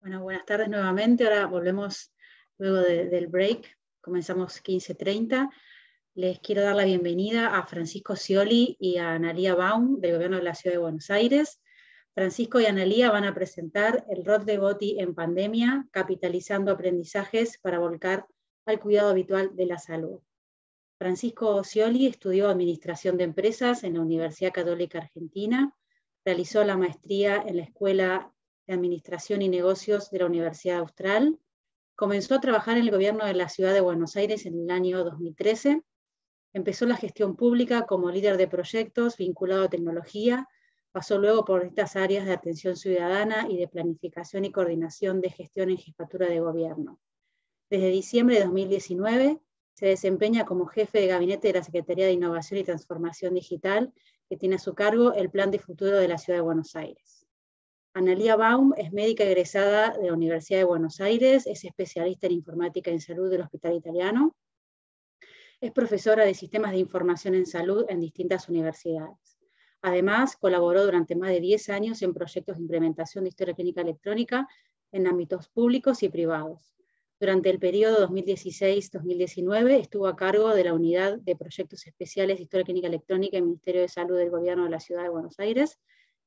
Bueno, buenas tardes nuevamente. Ahora volvemos luego del break. Comenzamos 15:30. Les quiero dar la bienvenida a Francisco Scioli y a Analía Baum del Gobierno de la Ciudad de Buenos Aires. Francisco y Analía van a presentar el rol de BOTI en pandemia, capitalizando aprendizajes para volcar al cuidado habitual de la salud. Francisco Scioli estudió Administración de Empresas en la Universidad Católica Argentina, realizó la maestría en la Escuela de Administración y Negocios de la Universidad Austral, comenzó a trabajar en el gobierno de la Ciudad de Buenos Aires en el año 2013, empezó la gestión pública como líder de proyectos vinculado a tecnología, pasó luego por estas áreas de atención ciudadana y de planificación y coordinación de gestión en jefatura de gobierno. Desde diciembre de 2019 se desempeña como jefe de gabinete de la Secretaría de Innovación y Transformación Digital, que tiene a su cargo el Plan de Futuro de la Ciudad de Buenos Aires. Analía Baum es médica egresada de la Universidad de Buenos Aires, es especialista en informática en salud del Hospital Italiano, es profesora de sistemas de información en salud en distintas universidades. Además, colaboró durante más de 10 años en proyectos de implementación de historia clínica electrónica en ámbitos públicos y privados. Durante el periodo 2016-2019 estuvo a cargo de la Unidad de Proyectos Especiales de Historia Clínica Electrónica en el Ministerio de Salud del Gobierno de la Ciudad de Buenos Aires,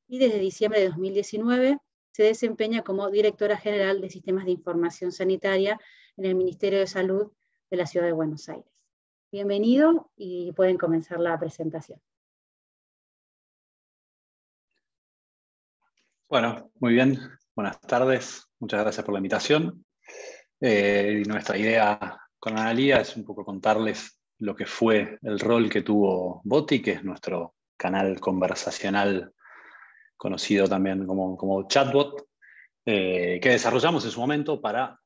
y desde diciembre de 2019 se desempeña como Directora General de Sistemas de Información Sanitaria en el Ministerio de Salud de la Ciudad de Buenos Aires. Bienvenido y pueden comenzar la presentación. Bueno, muy bien. Buenas tardes. Muchas gracias por la invitación. Nuestra idea con Analía es un poco contarles lo que fue el rol que tuvo BOTI, que es nuestro canal conversacional conocido también como chatbot, que desarrollamos en su momento para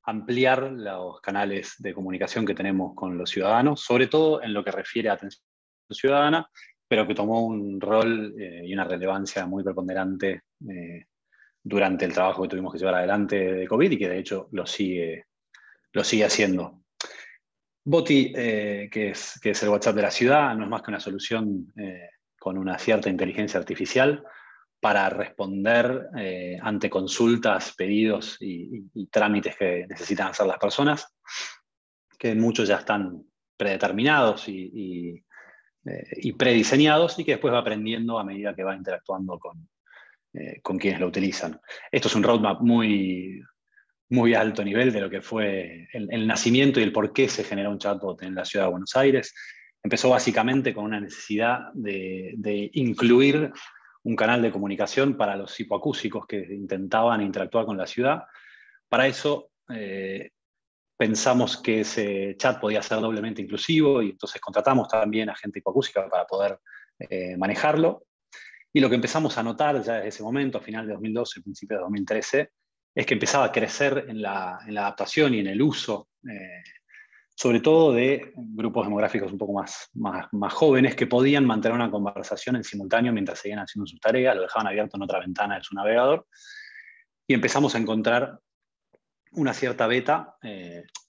ampliar los canales de comunicación que tenemos con los ciudadanos, sobre todo en lo que refiere a atención ciudadana, pero que tomó un rol y una relevancia muy preponderante durante el trabajo que tuvimos que llevar adelante de COVID y que de hecho lo sigue haciendo. BOTI, que es el WhatsApp de la ciudad, no es más que una solución con una cierta inteligencia artificial para responder ante consultas, pedidos y trámites que necesitan hacer las personas, que muchos ya están predeterminados y prediseñados y que después va aprendiendo a medida que va interactuando con quienes lo utilizan. Esto es un roadmap muy alto nivel de lo que fue el nacimiento y el por qué se generó un chatbot en la Ciudad de Buenos Aires. Empezó básicamente con una necesidad de incluir un canal de comunicación para los hipoacúsicos que intentaban interactuar con la ciudad. Para eso pensamos que ese chat podía ser doblemente inclusivo y entonces contratamos también a gente hipoacúsica para poder manejarlo. Y lo que empezamos a notar ya desde ese momento, a final de 2012, principio de 2013, es que empezaba a crecer en la adaptación y en el uso, sobre todo de grupos demográficos un poco más jóvenes que podían mantener una conversación en simultáneo mientras seguían haciendo sus tareas, lo dejaban abierto en otra ventana de su navegador, y empezamos a encontrar una cierta beta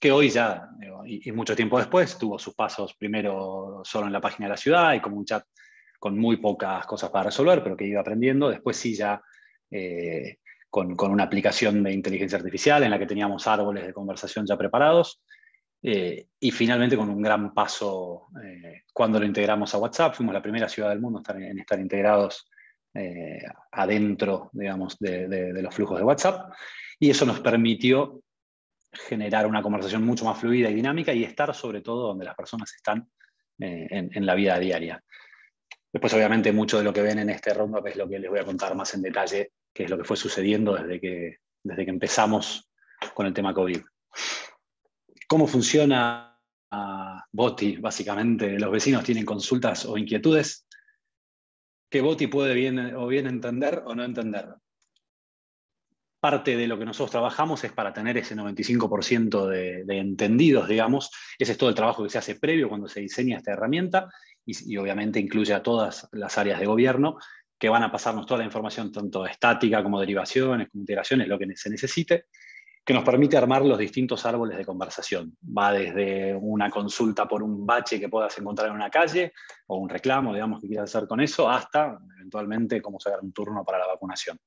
que hoy ya, y mucho tiempo después, tuvo sus pasos primero solo en la página de la ciudad y como un chat con muy pocas cosas para resolver, pero que iba aprendiendo. Después sí ya con una aplicación de inteligencia artificial en la que teníamos árboles de conversación ya preparados. Y finalmente con un gran paso cuando lo integramos a WhatsApp. Fuimos la primera ciudad del mundo en estar integrados adentro, digamos, de los flujos de WhatsApp. Y eso nos permitió generar una conversación mucho más fluida y dinámica y estar sobre todo donde las personas están en la vida diaria. Después, obviamente, mucho de lo que ven en este roadmap es lo que les voy a contar más en detalle, que es lo que fue sucediendo desde que empezamos con el tema COVID. ¿Cómo funciona BOTI? Básicamente, los vecinos tienen consultas o inquietudes que BOTI puede bien entender o no entender. Parte de lo que nosotros trabajamos es para tener ese 95% de entendidos, digamos. Ese es todo el trabajo que se hace previo cuando se diseña esta herramienta y obviamente incluye a todas las áreas de gobierno que van a pasarnos toda la información, tanto estática como derivaciones, como integraciones, lo que se necesite, que nos permite armar los distintos árboles de conversación. Va desde una consulta por un bache que puedas encontrar en una calle o un reclamo, digamos, que quieras hacer con eso, hasta eventualmente cómo sacar un turno para la vacunación.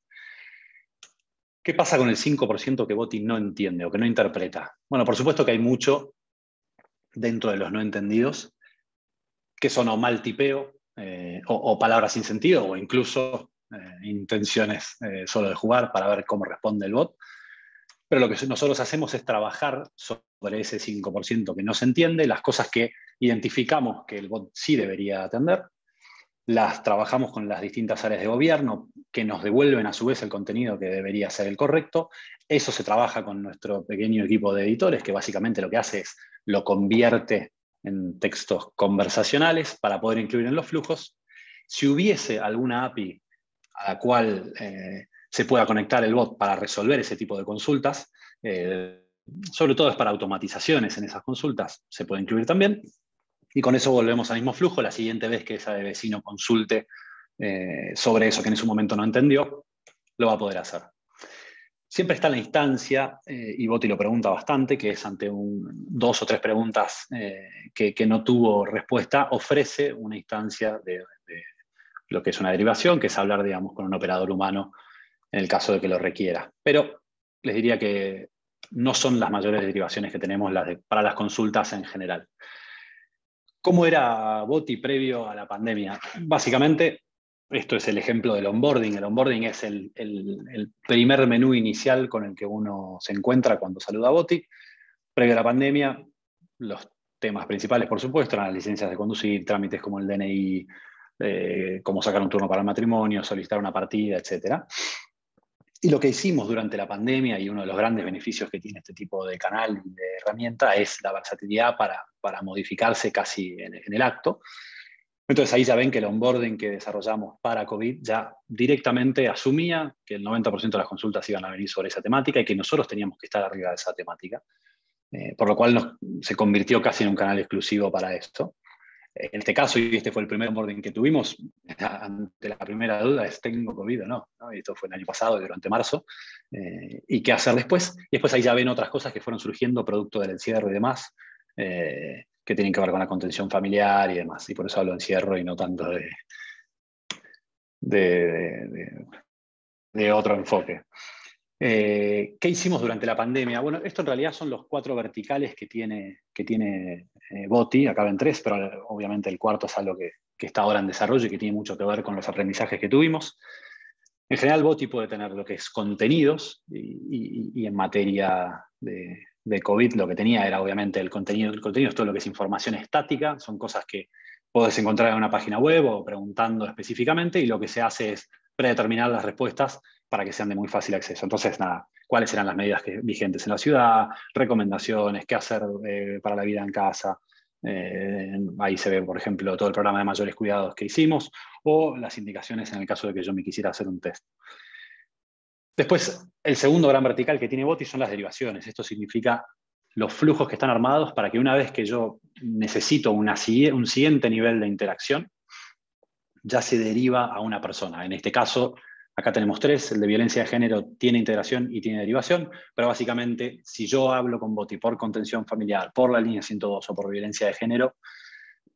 ¿Qué pasa con el 5% que Boti no entiende o que no interpreta? Bueno, por supuesto que hay mucho dentro de los no entendidos, que son o mal tipeo, o palabras sin sentido, o incluso intenciones solo de jugar para ver cómo responde el bot. Pero lo que nosotros hacemos es trabajar sobre ese 5% que no se entiende, las cosas que identificamos que el bot sí debería atender, las trabajamos con las distintas áreas de gobierno que nos devuelven a su vez el contenido que debería ser el correcto. Eso se trabaja con nuestro pequeño equipo de editores, que básicamente lo que hace es lo convierte en textos conversacionales para poder incluir en los flujos. Si hubiese alguna API a la cual se pueda conectar el bot para resolver ese tipo de consultas, sobre todo es para automatizaciones en esas consultas, se puede incluir también. Y con eso volvemos al mismo flujo. La siguiente vez que ese vecino consulte sobre eso que en su momento no entendió, lo va a poder hacer. Siempre está la instancia, y Boti lo pregunta bastante, que es ante 2 o 3 preguntas que no tuvo respuesta, ofrece una instancia de lo que es una derivación, que es hablar, digamos, con un operador humano en el caso de que lo requiera. Pero les diría que no son las mayores derivaciones que tenemos para las consultas en general. ¿Cómo era Boti previo a la pandemia? Básicamente, esto es el ejemplo del onboarding. El onboarding es el primer menú inicial con el que uno se encuentra cuando saluda a Boti. Previo a la pandemia, los temas principales, por supuesto, eran las licencias de conducir, trámites como el DNI, cómo sacar un turno para el matrimonio, solicitar una partida, etc. Y lo que hicimos durante la pandemia, y uno de los grandes beneficios que tiene este tipo de canal y de herramienta, es la versatilidad para modificarse casi en el acto. Entonces ahí ya ven que el onboarding que desarrollamos para COVID ya directamente asumía que el 90% de las consultas iban a venir sobre esa temática y que nosotros teníamos que estar arriba de esa temática. Por lo cual se convirtió casi en un canal exclusivo para esto. En este caso, y este fue el primer onboarding que tuvimos, ante la primera duda es, ¿tengo COVID o no? Y esto fue el año pasado, durante marzo. ¿Y qué hacer después? Y después ahí ya ven otras cosas que fueron surgiendo producto del encierro y demás, que tienen que ver con la contención familiar y demás. Y por eso hablo de encierro y no tanto de otro enfoque. ¿Qué hicimos durante la pandemia? Bueno, esto en realidad son los 4 verticales que tiene Boti. Acá ven 3, pero obviamente el cuarto es algo que está ahora en desarrollo y que tiene mucho que ver con los aprendizajes que tuvimos. En general, Boti puede tener lo que es contenidos y en materia de COVID lo que tenía era obviamente el contenido. El contenido es todo lo que es información estática, son cosas que podés encontrar en una página web o preguntando específicamente, y lo que se hace es predeterminar las respuestas para que sean de muy fácil acceso. Entonces, nada, cuáles eran las medidas vigentes en la ciudad, recomendaciones, qué hacer para la vida en casa. Ahí se ve, por ejemplo, todo el programa de mayores cuidados que hicimos, o las indicaciones en el caso de que yo me quisiera hacer un test. Después, el segundo gran vertical que tiene Boti son las derivaciones. Esto significa los flujos que están armados para que una vez que yo necesito un siguiente nivel de interacción, ya se deriva a una persona. En este caso, acá tenemos 3, el de violencia de género tiene integración y tiene derivación, pero básicamente, si yo hablo con Boti por contención familiar, por la línea 102 o por violencia de género,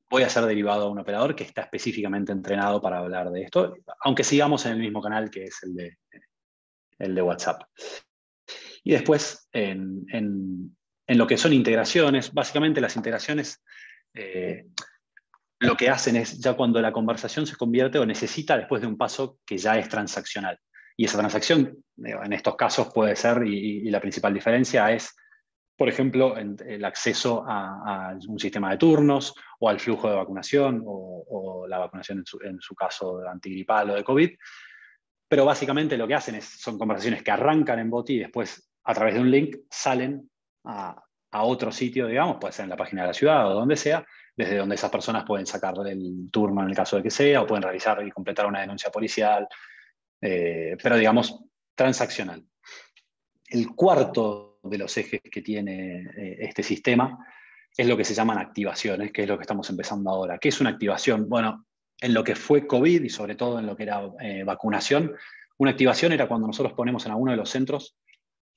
voy a ser derivado a un operador que está específicamente entrenado para hablar de esto, aunque sigamos en el mismo canal que es el de WhatsApp. Y después, en lo que son integraciones, básicamente las integraciones lo que hacen es, ya cuando la conversación se convierte o necesita después de un paso que ya es transaccional. Y esa transacción, en estos casos puede ser, y la principal diferencia es, por ejemplo, el acceso a un sistema de turnos, o al flujo de vacunación, o la vacunación en su caso de antigripal o de COVID. Pero básicamente lo que hacen son conversaciones que arrancan en Boti y después, a través de un link, salen a otro sitio, digamos, puede ser en la página de la ciudad o donde sea, desde donde esas personas pueden sacar el turno en el caso de que sea, o pueden realizar y completar una denuncia policial, pero digamos, transaccional. El cuarto de los ejes que tiene este sistema es lo que se llaman activaciones, que es lo que estamos empezando ahora. ¿Qué es una activación? Bueno, en lo que fue COVID y sobre todo en lo que era vacunación, una activación era cuando nosotros ponemos en alguno de los centros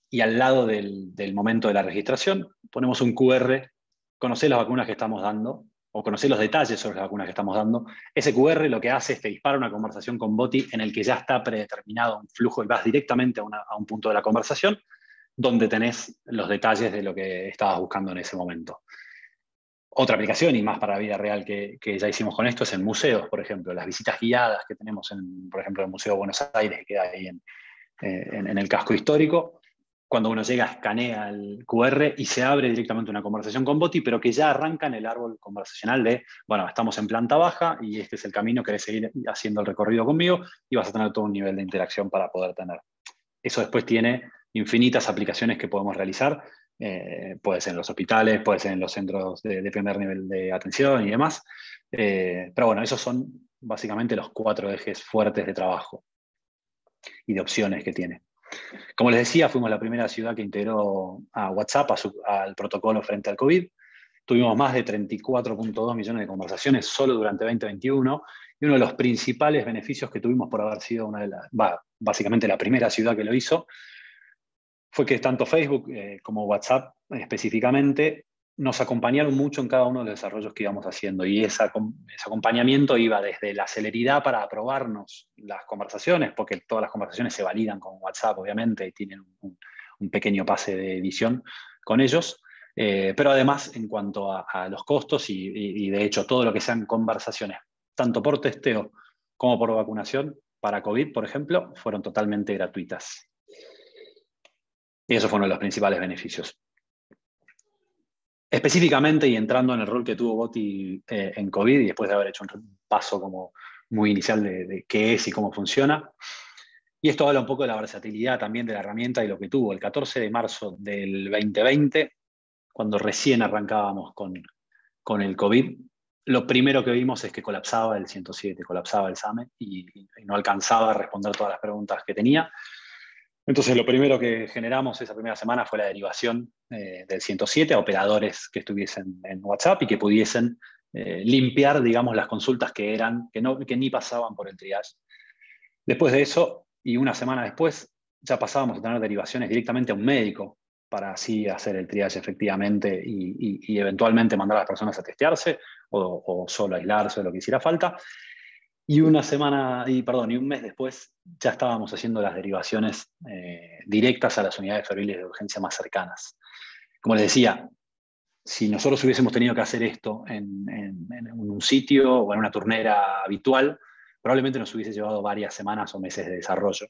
y al lado del momento de la registración ponemos un QR, conocés las vacunas que estamos dando, o conocés los detalles sobre las vacunas que estamos dando, ese QR lo que hace es que dispara una conversación con Boti en el que ya está predeterminado un flujo y vas directamente a un punto de la conversación donde tenés los detalles de lo que estabas buscando en ese momento. Otra aplicación, y más para la vida real que ya hicimos con esto, es en museos, por ejemplo. Las visitas guiadas que tenemos, por ejemplo, el Museo de Buenos Aires, que queda ahí en el casco histórico. Cuando uno llega, escanea el QR y se abre directamente una conversación con Boti, pero que ya arranca en el árbol conversacional de, bueno, estamos en planta baja y este es el camino, querés seguir haciendo el recorrido conmigo y vas a tener todo un nivel de interacción para poder tener. Eso después tiene infinitas aplicaciones que podemos realizar. Puede ser en los hospitales, puede ser en los centros de primer nivel de atención y demás. Pero bueno, esos son básicamente los 4 ejes fuertes de trabajo y de opciones que tiene. Como les decía, fuimos la primera ciudad que integró a WhatsApp al protocolo frente al COVID. Tuvimos más de 34.2 millones de conversaciones solo durante 2021 y uno de los principales beneficios que tuvimos por haber sido básicamente la primera ciudad que lo hizo fue que tanto Facebook como WhatsApp específicamente nos acompañaron mucho en cada uno de los desarrollos que íbamos haciendo y ese acompañamiento iba desde la celeridad para aprobarnos las conversaciones, porque todas las conversaciones se validan con WhatsApp obviamente y tienen un pequeño pase de edición con ellos, pero además en cuanto a los costos y de hecho todo lo que sean conversaciones, tanto por testeo como por vacunación para COVID, por ejemplo, fueron totalmente gratuitas. Y eso fue uno de los principales beneficios. Específicamente, y entrando en el rol que tuvo Boti en COVID, y después de haber hecho un paso como muy inicial de qué es y cómo funciona, y esto habla un poco de la versatilidad también de la herramienta y lo que tuvo. El 14 de marzo del 2020, cuando recién arrancábamos con el COVID, lo primero que vimos es que colapsaba el 107, colapsaba el SAME y no alcanzaba a responder todas las preguntas que tenía. Entonces, lo primero que generamos esa primera semana fue la derivación del 107 a operadores que estuviesen en WhatsApp y que pudiesen limpiar, digamos, las consultas que ni pasaban por el triage. Después de eso, y una semana después, ya pasábamos a tener derivaciones directamente a un médico para así hacer el triage efectivamente y eventualmente mandar a las personas a testearse o solo aislarse o lo que hiciera falta. Y un mes después ya estábamos haciendo las derivaciones directas a las unidades febriles de urgencia más cercanas. Como les decía, si nosotros hubiésemos tenido que hacer esto en un sitio o en una turnera habitual, probablemente nos hubiese llevado varias semanas o meses de desarrollo.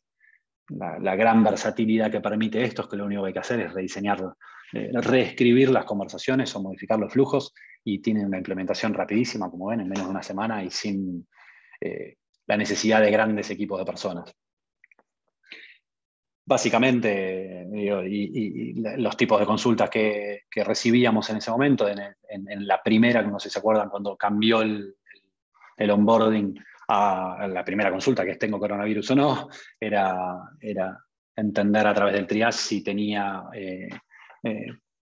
La gran versatilidad que permite esto es que lo único que hay que hacer es rediseñar, reescribir las conversaciones o modificar los flujos y tienen una implementación rapidísima, como ven, en menos de una semana y sin la necesidad de grandes equipos de personas. Básicamente, los tipos de consultas que recibíamos en ese momento, en la primera, no sé si se acuerdan, cuando cambió el onboarding a la primera consulta, que es ¿tengo coronavirus o no? Era entender a través del triage si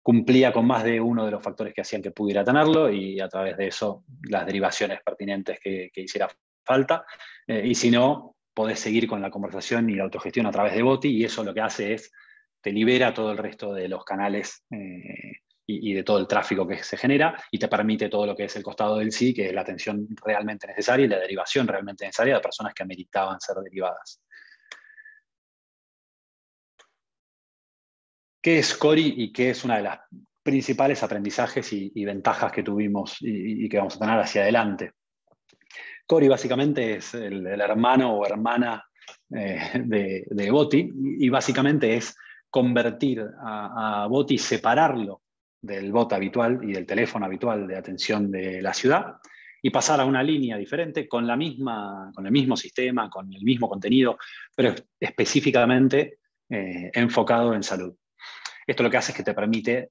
cumplía con más de uno de los factores que hacían que pudiera tenerlo y a través de eso las derivaciones pertinentes que hiciera falta. Y si no, podés seguir con la conversación y la autogestión a través de Boti y eso lo que hace es te libera todo el resto de los canales y de todo el tráfico que se genera y te permite todo lo que es el costado del sí, que es la atención realmente necesaria y la derivación realmente necesaria de personas que ameritaban ser derivadas. ¿Qué es Cori y qué es una de las principales aprendizajes y ventajas que tuvimos y que vamos a tener hacia adelante? Cori básicamente es el hermano o hermana de Boti y básicamente es convertir a Boti, separarlo del bot habitual y del teléfono habitual de atención de la ciudad y pasar a una línea diferente con el mismo sistema, con el mismo contenido, pero específicamente enfocado en salud. Esto lo que hace es que te permite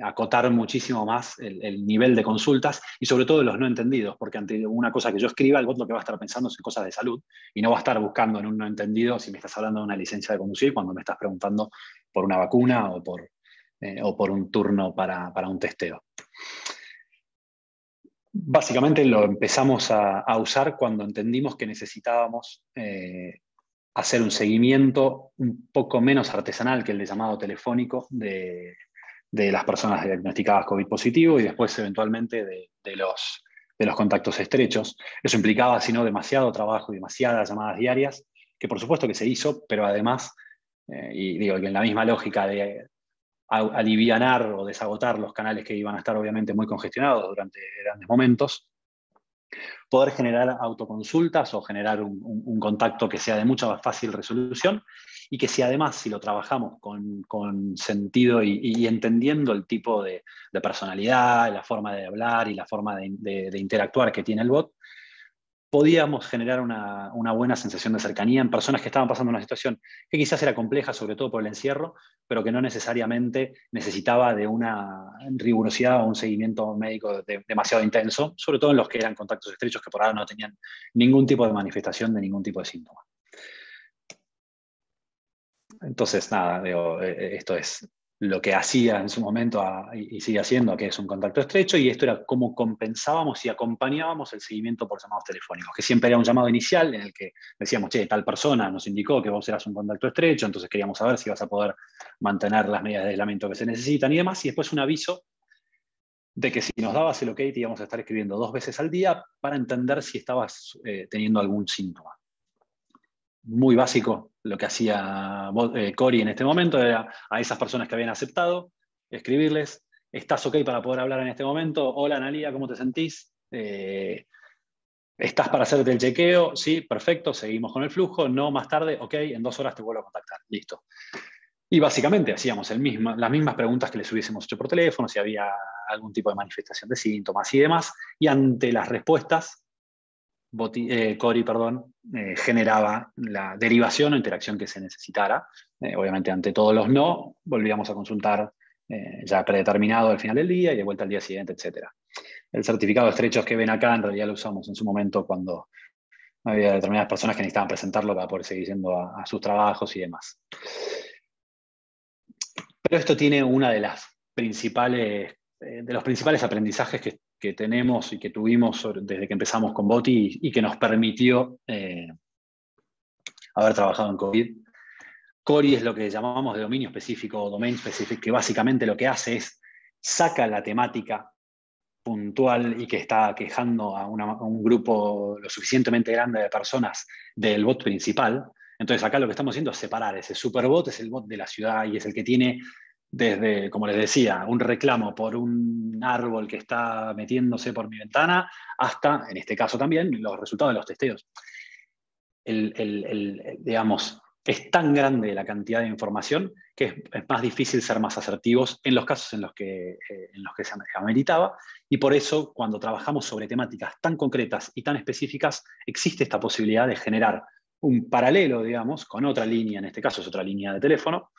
acotar muchísimo más el nivel de consultas y sobre todo los no entendidos, porque ante una cosa que yo escriba, el bot lo que va a estar pensando es en cosas de salud y no va a estar buscando en un no entendido si me estás hablando de una licencia de conducir cuando me estás preguntando por una vacuna o por un turno para un testeo. Básicamente lo empezamos a usar cuando entendimos que necesitábamos hacer un seguimiento un poco menos artesanal que el de llamado telefónico de de las personas diagnosticadas COVID positivo y después eventualmente de los contactos estrechos. Eso implicaba, si no, demasiado trabajo y demasiadas llamadas diarias, que por supuesto que se hizo, pero además, y digo que en la misma lógica de alivianar o desagotar los canales que iban a estar obviamente muy congestionados durante grandes momentos, poder generar autoconsultas o generar un contacto que sea de mucha más fácil resolución y que si además, si lo trabajamos con sentido y entendiendo el tipo de personalidad, la forma de hablar y la forma de interactuar que tiene el bot, podíamos generar una buena sensación de cercanía en personas que estaban pasando una situación que quizás era compleja, sobre todo por el encierro, pero que no necesariamente necesitaba de una rigurosidad o un seguimiento médico demasiado intenso, sobre todo en los que eran contactos estrechos que por ahora no tenían ningún tipo de manifestación de ningún tipo de síntoma. Entonces, nada, digo, esto es lo que hacía en su momento y sigue haciendo, que es un contacto estrecho, y esto era cómo compensábamos y acompañábamos el seguimiento por llamados telefónicos, que siempre era un llamado inicial en el que decíamos, che, tal persona nos indicó que vos eras un contacto estrecho, entonces queríamos saber si vas a poder mantener las medidas de aislamiento que se necesitan y demás, y después un aviso de que si nos dabas el ok te íbamos a estar escribiendo 2 veces al día para entender si estabas teniendo algún síntoma. Muy básico lo que hacía Cori en este momento, era a esas personas que habían aceptado, escribirles, ¿estás ok para poder hablar en este momento? Hola Analia, ¿cómo te sentís? ¿Estás para hacerte el chequeo? Sí, perfecto, seguimos con el flujo, no más tarde, ok, en 2 horas te vuelvo a contactar, listo. Y básicamente hacíamos las mismas preguntas que les hubiésemos hecho por teléfono, si había algún tipo de manifestación de síntomas y demás, y ante las respuestas, Cori generaba la derivación o interacción que se necesitara. Obviamente, ante todos los no, volvíamos a consultar ya predeterminado al final del día y de vuelta al día siguiente, etc. El certificado de estrechos que ven acá, en realidad lo usamos en su momento cuando había determinadas personas que necesitaban presentarlo para poder seguir yendo a sus trabajos y demás. Pero esto tiene una de las principales, de los principales aprendizajes que tenemos y que tuvimos desde que empezamos con Boti y que nos permitió haber trabajado en COVID. Cori es lo que llamamos de dominio específico o domain specific, que básicamente lo que hace es saca la temática puntual y que está quejando a un grupo lo suficientemente grande de personas del bot principal. Entonces acá lo que estamos haciendo es separar. Ese superbot es el bot de la ciudad y es el que tiene desde, como les decía, un reclamo por un árbol que está metiéndose por mi ventana, hasta, en este caso también, los resultados de los testeos. Digamos, es tan grande la cantidad de información que es más difícil ser más asertivos en los casos en los que se ameritaba, y por eso cuando trabajamos sobre temáticas tan concretas y tan específicas, existe esta posibilidad de generar un paralelo, digamos, con otra línea, en este caso es otra línea de teléfono,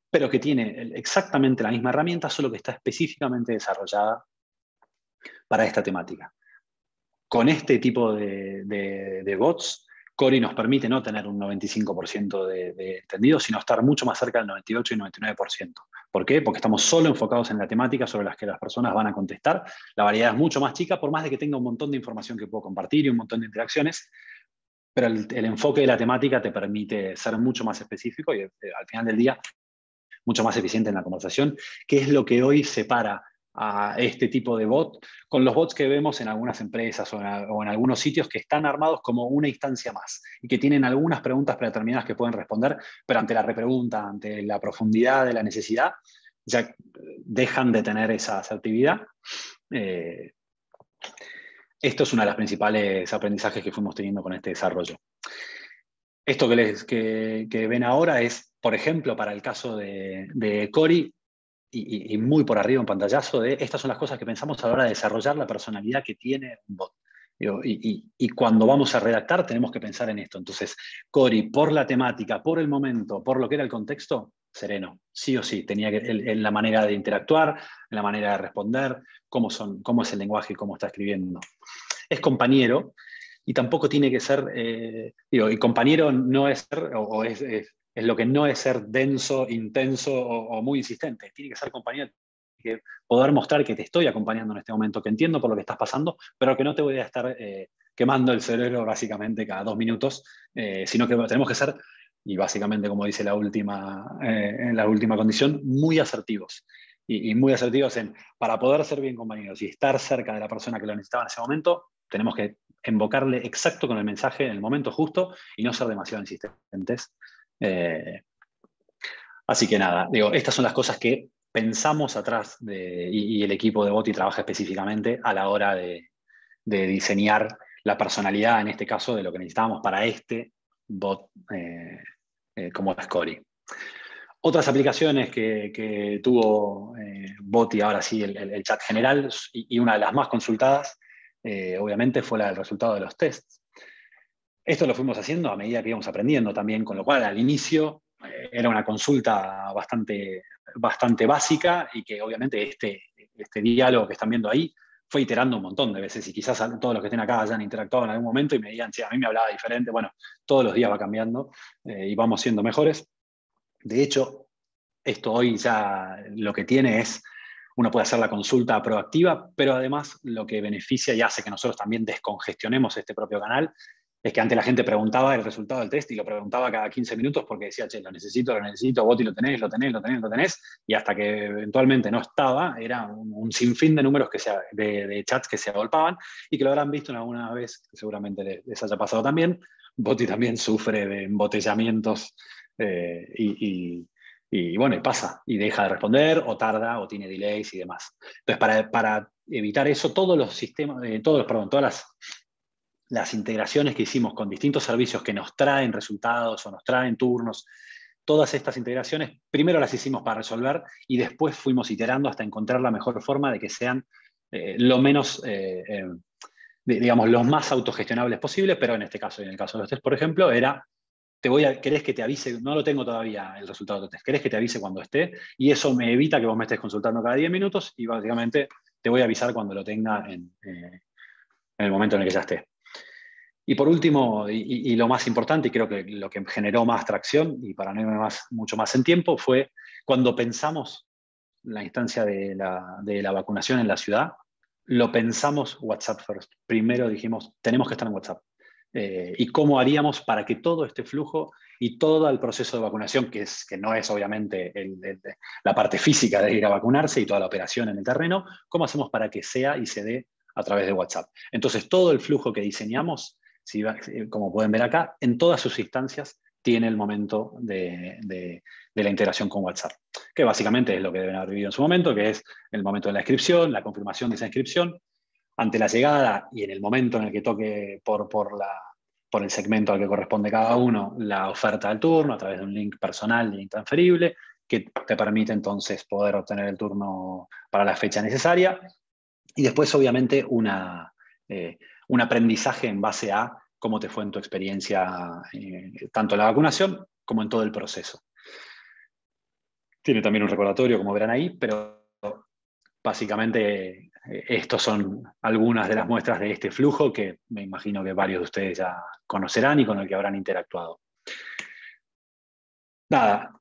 pero que tiene exactamente la misma herramienta, solo que está específicamente desarrollada para esta temática. Con este tipo de bots, Cori nos permite no tener un 95% de entendido, sino estar mucho más cerca del 98 y 99%. ¿Por qué? Porque estamos solo enfocados en la temática sobre las que las personas van a contestar. La variedad es mucho más chica, por más de que tenga un montón de información que puedo compartir y un montón de interacciones, pero el enfoque de la temática te permite ser mucho más específico y al final del día mucho más eficiente en la conversación, que es lo que hoy separa a este tipo de bot con los bots que vemos en algunas empresas o en algunos sitios que están armados como una instancia más y que tienen algunas preguntas predeterminadas que pueden responder, pero ante la repregunta, ante la profundidad de la necesidad, ya dejan de tener esa asertividad. Esto es uno de los principales aprendizajes que fuimos teniendo con este desarrollo. Esto que ven ahora es, por ejemplo, para el caso de Cori, y muy por arriba en pantallazo, de estas son las cosas que pensamos a la hora de desarrollar la personalidad que tiene un bot. Y cuando vamos a redactar tenemos que pensar en esto. Entonces, Cori, por la temática, por el momento, por lo que era el contexto, sereno. Sí o sí, tenía que, en la manera de interactuar, en la manera de responder, cómo es el lenguaje y cómo está escribiendo. Es compañero, y tampoco tiene que ser, y compañero no es ser, es lo que no es ser denso, intenso o muy insistente. Tiene que ser compañero, que poder mostrar que te estoy acompañando en este momento, que entiendo por lo que estás pasando, pero que no te voy a estar quemando el cerebro básicamente cada 2 minutos, sino que tenemos que ser, y básicamente como dice la última condición, muy asertivos. y muy asertivos para poder ser bien compañeros y estar cerca de la persona que lo necesitaba en ese momento, tenemos que invocarle exacto con el mensaje en el momento justo y no ser demasiado insistentes. Así que nada, digo, estas son las cosas que pensamos atrás y el equipo de Boti trabaja específicamente a la hora de diseñar la personalidad, en este caso, de lo que necesitábamos para este bot como Scori. Otras aplicaciones que tuvo Boti, ahora sí, el chat general, y una de las más consultadas, obviamente, fue la del resultado de los tests. Esto lo fuimos haciendo a medida que íbamos aprendiendo también, con lo cual al inicio era una consulta bastante básica y que obviamente este diálogo que están viendo ahí fue iterando un montón de veces y quizás todos los que estén acá hayan interactuado en algún momento y me digan, sí, a mí me hablaba diferente. Bueno, todos los días va cambiando y vamos siendo mejores. De hecho, esto hoy ya lo que tiene es, uno puede hacer la consulta proactiva, pero además lo que beneficia y hace que nosotros también descongestionemos este propio canal es que antes la gente preguntaba el resultado del test y lo preguntaba cada 15 minutos porque decía, che, lo necesito, Boti, lo tenés, y hasta que eventualmente no estaba, era un sinfín de números de chats que se agolpaban y que lo habrán visto alguna vez, que seguramente les haya pasado también. Boti también sufre de embotellamientos y bueno, y pasa, y deja de responder, o tarda, o tiene delays y demás. Entonces, para evitar eso, todos los sistemas, todas las integraciones que hicimos con distintos servicios que nos traen resultados o nos traen turnos, todas estas integraciones, primero las hicimos para resolver y después fuimos iterando hasta encontrar la mejor forma de que sean lo menos, digamos, los más autogestionables posibles, pero en este caso, y en el caso de los test, por ejemplo, era querés que te avise, no lo tengo todavía el resultado de tu test, querés que te avise cuando esté, y eso me evita que vos me estés consultando cada 10 minutos y básicamente te voy a avisar cuando lo tenga en el momento en el que ya esté. Y por último, y lo más importante, y creo que lo que generó más tracción, y para no irme mucho más en tiempo, fue cuando pensamos la instancia de la vacunación en la ciudad, lo pensamos WhatsApp first. Primero dijimos, tenemos que estar en WhatsApp. Y cómo haríamos para que todo este flujo y todo el proceso de vacunación, que no es obviamente la parte física de ir a vacunarse y toda la operación en el terreno, cómo hacemos para que sea y se dé a través de WhatsApp. Entonces, todo el flujo que diseñamos, como pueden ver acá, en todas sus instancias tiene el momento de la integración con WhatsApp, que básicamente es lo que deben haber vivido en su momento, que es el momento de la inscripción, la confirmación de esa inscripción, ante la llegada y en el momento en el que toque por el segmento al que corresponde cada uno, la oferta del turno a través de un link personal e intransferible que te permite entonces poder obtener el turno para la fecha necesaria. Y después, obviamente, un aprendizaje en base a cómo te fue en tu experiencia, tanto en la vacunación como en todo el proceso. Tiene también un recordatorio, como verán ahí, pero básicamente estos son algunas de las muestras de este flujo que me imagino que varios de ustedes ya conocerán y con el que habrán interactuado. Nada,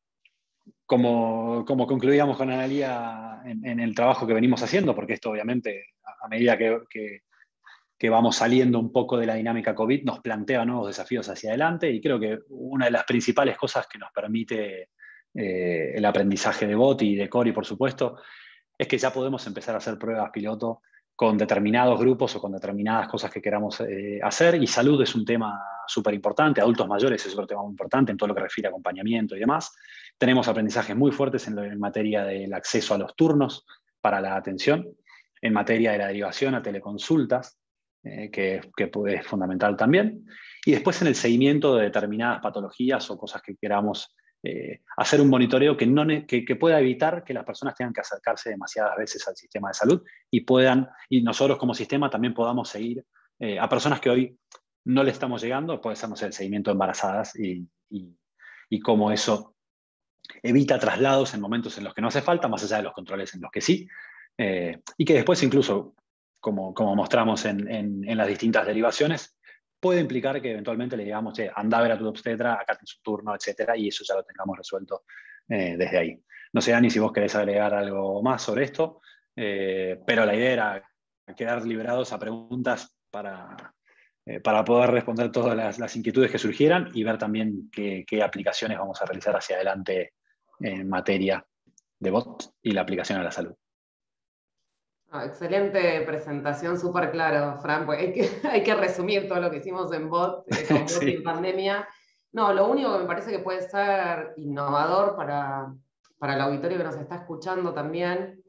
como concluíamos con Analía en el trabajo que venimos haciendo, porque esto obviamente a medida que vamos saliendo un poco de la dinámica COVID nos plantea nuevos desafíos hacia adelante y creo que una de las principales cosas que nos permite el aprendizaje de Boti y de Cori, por supuesto, es que ya podemos empezar a hacer pruebas piloto con determinados grupos o con determinadas cosas que queramos hacer, y salud es un tema súper importante, adultos mayores es otro tema muy importante en todo lo que refiere a acompañamiento y demás. Tenemos aprendizajes muy fuertes en materia del acceso a los turnos para la atención, en materia de la derivación a teleconsultas, que es fundamental también, y después en el seguimiento de determinadas patologías o cosas que queramos hacer un monitoreo que pueda evitar que las personas tengan que acercarse demasiadas veces al sistema de salud y nosotros como sistema también podamos seguir a personas que hoy no le estamos llegando, puede ser, no sé, el seguimiento de embarazadas y cómo eso evita traslados en momentos en los que no hace falta, más allá de los controles en los que sí, y que después incluso, como mostramos en las distintas derivaciones, puede implicar que eventualmente le digamos, anda a ver a tu obstetra, acá tienes un turno, etcétera, y eso ya lo tengamos resuelto desde ahí. No sé, Ani, si vos querés agregar algo más sobre esto, pero la idea era quedar liberados a preguntas para poder responder todas las inquietudes que surgieran y ver también qué aplicaciones vamos a realizar hacia adelante en materia bot y la aplicación a la salud. Excelente presentación, súper claro, Fran, pues hay que resumir todo lo que hicimos en bot, con bot y en pandemia. No, lo único que me parece que puede ser innovador para el auditorio que nos está escuchando también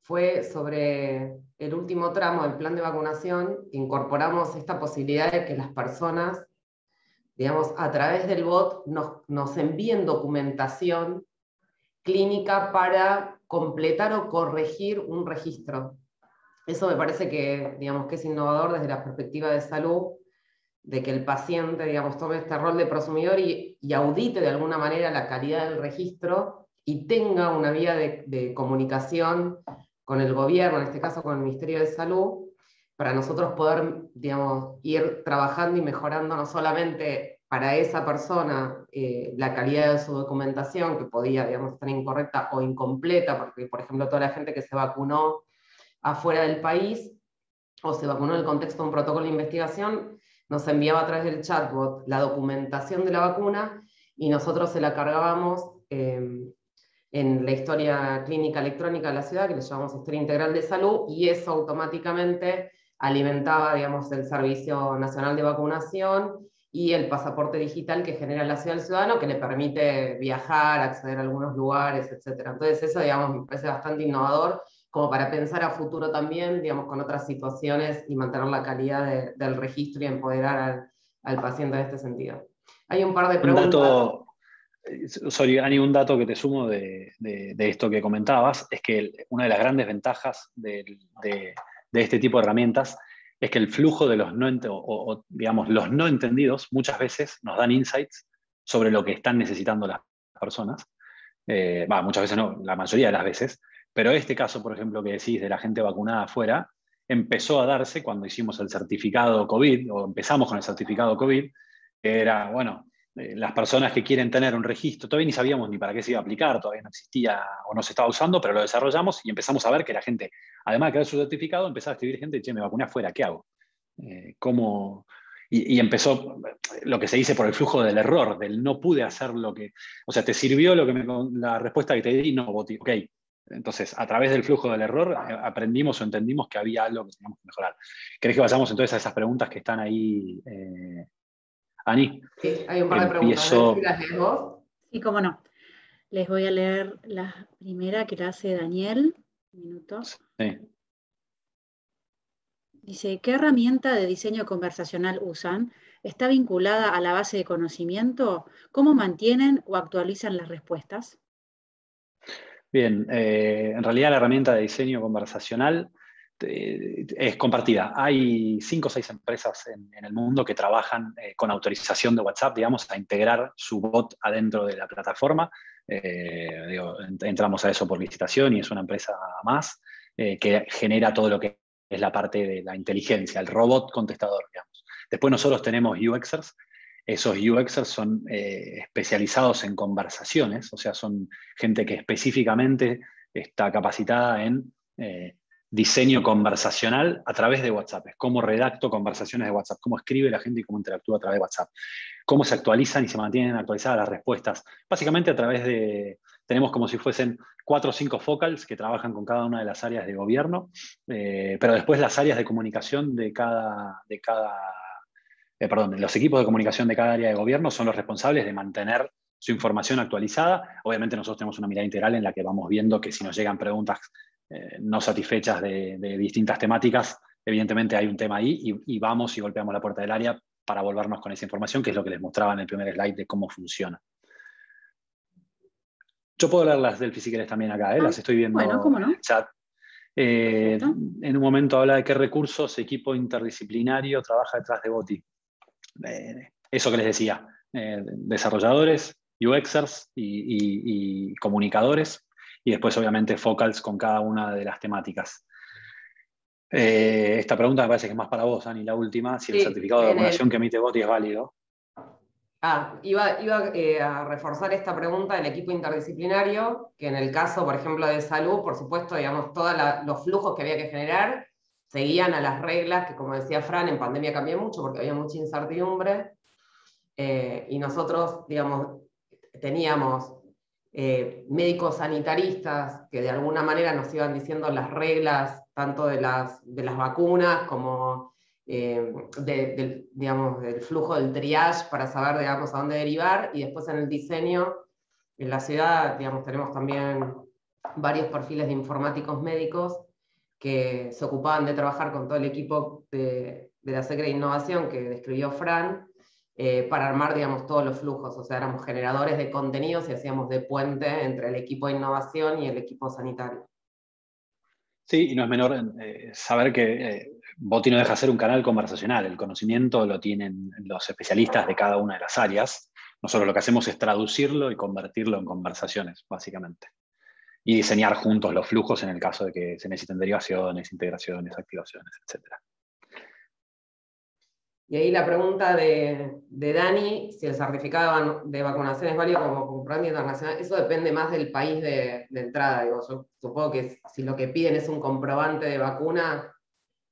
fue sobre el último tramo del plan de vacunación. Incorporamos esta posibilidad de que las personas, digamos, a través del bot nos envíen documentación clínica para completar o corregir un registro. Eso me parece que, digamos, que es innovador desde la perspectiva de salud, de que el paciente, digamos, tome este rol de prosumidor y audite de alguna manera la calidad del registro y tenga una vía de comunicación con el gobierno, en este caso con el Ministerio de Salud, para nosotros poder, digamos, ir trabajando y mejorando no solamente para esa persona la calidad de su documentación, que podía, digamos, estar incorrecta o incompleta, porque, por ejemplo, toda la gente que se vacunó afuera del país o se vacunó en el contexto de un protocolo de investigación, nos enviaba a través del chatbot la documentación de la vacuna y nosotros se la cargábamos en la historia clínica electrónica de la ciudad, que le llamamos Historia Integral de Salud, y eso automáticamente alimentaba, digamos, el Servicio Nacional de Vacunación y el pasaporte digital que genera la ciudad del ciudadano, que le permite viajar, acceder a algunos lugares, etc. Entonces eso, digamos, me parece bastante innovador, como para pensar a futuro también, digamos, con otras situaciones y mantener la calidad del registro y empoderar al paciente en este sentido. Hay un par de preguntas. Ani, un dato que te sumo de esto que comentabas es que una de las grandes ventajas de este tipo de herramientas es que el flujo de los digamos, los no entendidos muchas veces nos dan insights sobre lo que están necesitando las personas. Muchas veces no, la mayoría de las veces, pero este caso, por ejemplo, que decís de la gente vacunada afuera, empezó a darse cuando hicimos el certificado COVID, o empezamos con el certificado COVID, que era, bueno, las personas que quieren tener un registro, todavía ni sabíamos ni para qué se iba a aplicar, todavía no existía o no se estaba usando, pero lo desarrollamos y empezamos a ver que la gente, además de crear su certificado, empezaba a escribir gente, che, me vacuné afuera, ¿qué hago? ¿Cómo? Y empezó lo que se dice por el flujo del error, del no pude hacer lo que... O sea, ¿te sirvió la respuesta que te di? No, Boti, ok. Entonces, a través del flujo del error, aprendimos o entendimos que había algo que teníamos que mejorar. ¿Querés que vayamos entonces a esas preguntas que están ahí, Ani? Sí, hay un par de preguntas. ¿Las lees vos? Sí, cómo no. Les voy a leer la primera que la hace Daniel. Un minuto. Sí. Dice, ¿qué herramienta de diseño conversacional usan? ¿Está vinculada a la base de conocimiento? ¿Cómo mantienen o actualizan las respuestas? Bien, en realidad la herramienta de diseño conversacional es compartida. Hay 5 o 6 empresas en el mundo que trabajan con autorización de WhatsApp, digamos, a integrar su bot adentro de la plataforma. Entramos a eso por licitación y es una empresa más que genera todo lo que es la parte de la inteligencia, el robot contestador, digamos. Después nosotros tenemos UXers. Esos UXers son especializados en conversaciones, o sea, son gente que específicamente está capacitada en diseño conversacional a través de WhatsApp. Es cómo redacto conversaciones de WhatsApp, cómo escribe la gente y cómo interactúa a través de WhatsApp. Cómo se actualizan y se mantienen actualizadas las respuestas. Básicamente a través de... Tenemos como si fuesen 4 o 5 focals que trabajan con cada una de las áreas de gobierno, pero después las áreas de comunicación los equipos de comunicación de cada área de gobierno son los responsables de mantener su información actualizada. Obviamente nosotros tenemos una mirada integral en la que vamos viendo que si nos llegan preguntas no satisfechas de distintas temáticas, evidentemente hay un tema ahí y vamos y golpeamos la puerta del área para volvernos con esa información, que es lo que les mostraba en el primer slide de cómo funciona. Yo puedo leer las del si querés también acá, las estoy viendo ¿cómo no? en el chat. En un momento habla de qué recursos equipo interdisciplinario trabaja detrás de Boti. Eso que les decía, desarrolladores, UXers y comunicadores, y después obviamente focals con cada una de las temáticas. Esta pregunta me parece que es más para vos, Ani, la última, si el certificado de vacunación que emite Boti es válido. Iba a reforzar esta pregunta del equipo interdisciplinario, que en el caso, por ejemplo, de salud, por supuesto, digamos, todos los flujos que había que generar seguían a las reglas que, como decía Fran, en pandemia cambió mucho porque había mucha incertidumbre, y nosotros, digamos, teníamos médicos sanitaristas que de alguna manera nos iban diciendo las reglas tanto de las vacunas como digamos, del flujo del triage para saber, digamos, a dónde derivar, y después en el diseño, en la ciudad, digamos, tenemos también varios perfiles de informáticos médicos que se ocupaban de trabajar con todo el equipo de la Secre de Innovación que describió Fran, para armar, digamos, todos los flujos. O sea, éramos generadores de contenidos y hacíamos de puente entre el equipo de innovación y el equipo sanitario. Sí, y no es menor saber que Boti no deja de ser un canal conversacional. El conocimiento lo tienen los especialistas de cada una de las áreas. Nosotros lo que hacemos es traducirlo y convertirlo en conversaciones, básicamente. Y diseñar juntos los flujos en el caso de que se necesiten derivaciones, integraciones, activaciones, etc. Y ahí la pregunta de Dani, si el certificado de vacunación es válido como comprobante internacional, eso depende más del país de entrada. Digo, yo supongo que si lo que piden es un comprobante de vacuna,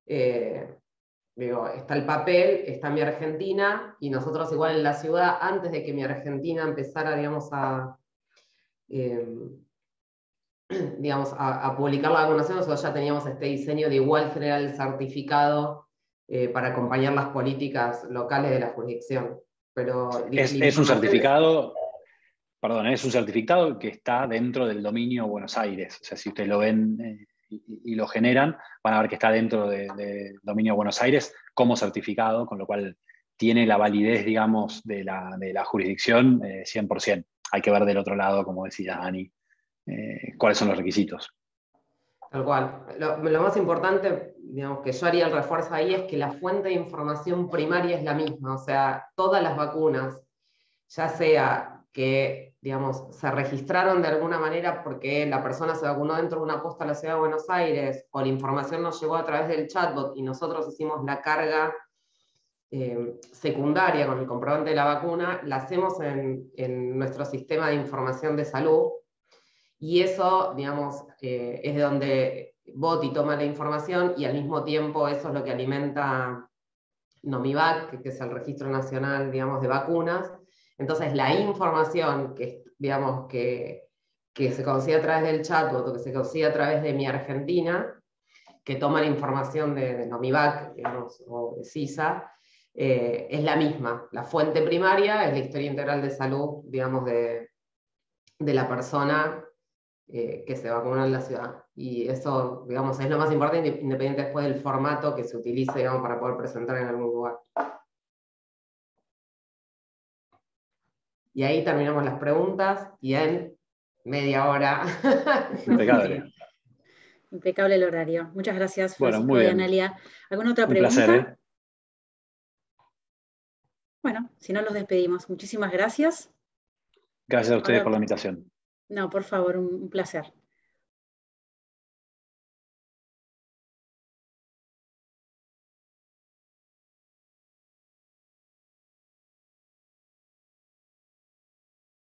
digo, está el papel, está mi Argentina, y nosotros igual en la ciudad, antes de que mi Argentina empezara, digamos, a publicar la vacunación, nosotros ya teníamos este diseño de igual generar el certificado para acompañar las políticas locales de la jurisdicción. Pero es un certificado, perdón, es un certificado que está dentro del dominio Buenos Aires. O sea, si ustedes lo ven y lo generan, van a ver que está dentro del dominio Buenos Aires como certificado, con lo cual tiene la validez, digamos, de la jurisdicción 100%. Hay que ver del otro lado, como decía Dani, cuáles son los requisitos. Tal cual. Lo más importante, digamos, que yo haría el refuerzo ahí, es que la fuente de información primaria es la misma. O sea, todas las vacunas, ya sea que, digamos, se registraron de alguna manera porque la persona se vacunó dentro de una posta de la Ciudad de Buenos Aires, o la información nos llegó a través del chatbot y nosotros hicimos la carga secundaria con el comprobante de la vacuna, la hacemos en nuestro sistema de información de salud. Y eso, digamos, es de donde Boti toma la información, y al mismo tiempo eso es lo que alimenta Nomivac, que es el Registro Nacional, digamos, de Vacunas. Entonces, la información que, digamos, que se consigue a través del chatbot o que se consigue a través de Mi Argentina, que toma la información de Nomivac, digamos, o de CISA, es la misma. La fuente primaria es la historia integral de salud, digamos, de la persona que se vacuna en la ciudad. Y eso, digamos, es lo más importante, independiente después del formato que se utilice, digamos, para poder presentar en algún lugar. Y ahí terminamos las preguntas, y en media hora. Impecable. Impecable el horario. Muchas gracias, Francisco, bueno, muy y bien. Analia. ¿Alguna otra Un pregunta? placer, Bueno, si no, los despedimos. Muchísimas gracias. Gracias a ustedes Ahora, por la invitación. no, por favor, un placer.